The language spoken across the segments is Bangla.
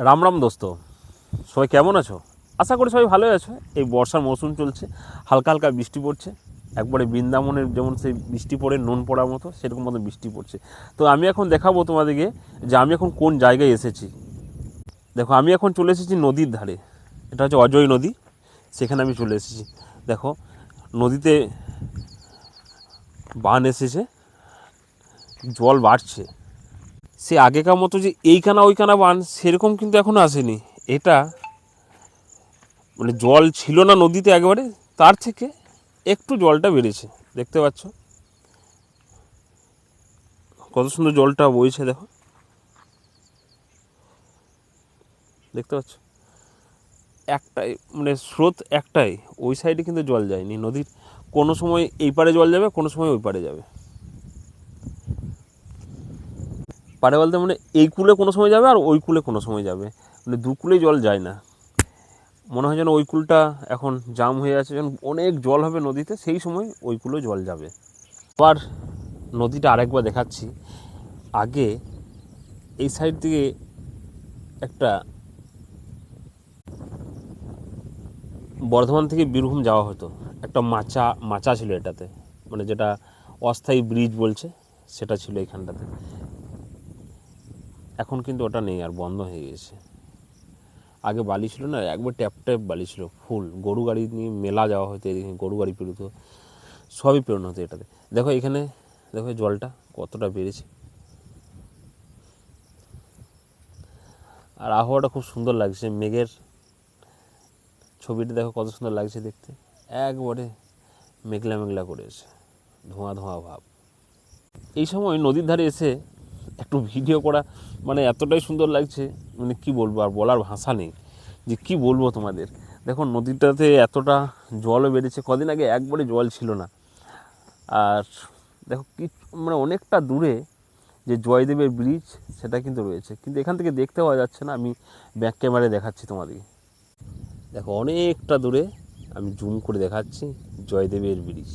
রাম রাম দোস্ত, সবাই কেমন আছো? আশা করি সবাই ভালোই আছো। এই বর্ষার মৌসুম চলছে, হালকা হালকা বৃষ্টি পড়ছে। একবারে বৃন্দাবনের যেমন সেই বৃষ্টি পড়ে নুন পড়ার মতো সেরকম মতো বৃষ্টি পড়ছে। তো আমি এখন দেখাবো তোমাদেরকে যে আমি এখন কোন জায়গায় এসেছি। দেখো, আমি এখন চলে এসেছি নদীর ধারে। এটা হচ্ছে অজয় নদী, সেখানে আমি চলে এসেছি। দেখো, নদীতে বান এসেছে, জল বাড়ছে। সে আগেকার মতো যে এইখানা ওইখানা বান সেরকম কিন্তু এখনও আসেনি। এটা মানে জল ছিল না নদীতে একেবারে, তার থেকে একটু জলটা বেড়েছে। দেখতে পাচ্ছ কত সুন্দর জলটা বইছে। দেখো, দেখতে পাচ্ছ একটাই মানে স্রোত একটাই, ওই সাইডে কিন্তু জল যায়নি নদীর। কোনো সময় এই পারে জল যাবে, কোনো সময় ওই পারে যাবে। পারে বলতে মানে এই কূলে কোনো সময় যাবে আর ওই কূলে কোনো সময় যাবে, মানে দু কূলেই জল যায় না। মনে হয় যেন ওই কূলটা এখন জাম হয়ে আছে, যখন অনেক জল হবে নদীতে সেই সময় ওই কূলে জল যাবে। আবার নদীটা আরেকবার দেখাচ্ছি। আগে এই সাইড থেকে একটা বর্ধমান থেকে বীরভূম যাওয়া হতো, একটা মাচা মাচা ছিল এটাতে, মানে যেটা অস্থায়ী ব্রিজ বলছে সেটা ছিল এইখানটাতে। এখন কিন্তু ওটা নেই, আর বন্ধ হয়ে গেছে। আগে বালি ছিল না, একবার ট্যাপ ট্যাপ বালি ছিল, ফুল গরু গাড়ি নিয়ে মেলা যাওয়া হতো, এদিকে গরু গাড়ি পেরোতো, সবই পেরোনো হতো এটাতে। দেখো এখানে, দেখো জলটা কতটা বেড়েছে। আর আবহাওয়াটা খুব সুন্দর লাগছে, মেঘের ছবিটা দেখো কত সুন্দর লাগছে দেখতে। একবারে মেঘলা মেঘলা করেছে, ধোঁয়া ধোঁয়া ভাব। এই সময় নদীর ধারে এসে একটু ভিডিও করা মানে এতটাই সুন্দর লাগছে, মানে কি বলবো, আর বলার ভাষা নেই যে কি বলবো তোমাদের। দেখো নদীটাতে এতটা জলও বেড়েছে, কদিন আগে একবারে জল ছিল না। আর দেখো কি মানে অনেকটা দূরে যে জয়দেবের ব্রিজ সেটা কিন্তু রয়েছে, কিন্তু এখান থেকে দেখতে পাওয়া যাচ্ছে না। আমি ব্যাক ক্যামেরায় দেখাচ্ছি তোমাদেরকে। দেখো অনেকটা দূরে আমি জুম করে দেখাচ্ছি জয়দেবের ব্রিজ।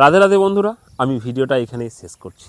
রাধে রাধে বন্ধুরা, আমি ভিডিওটা এখানেই শেষ করছি।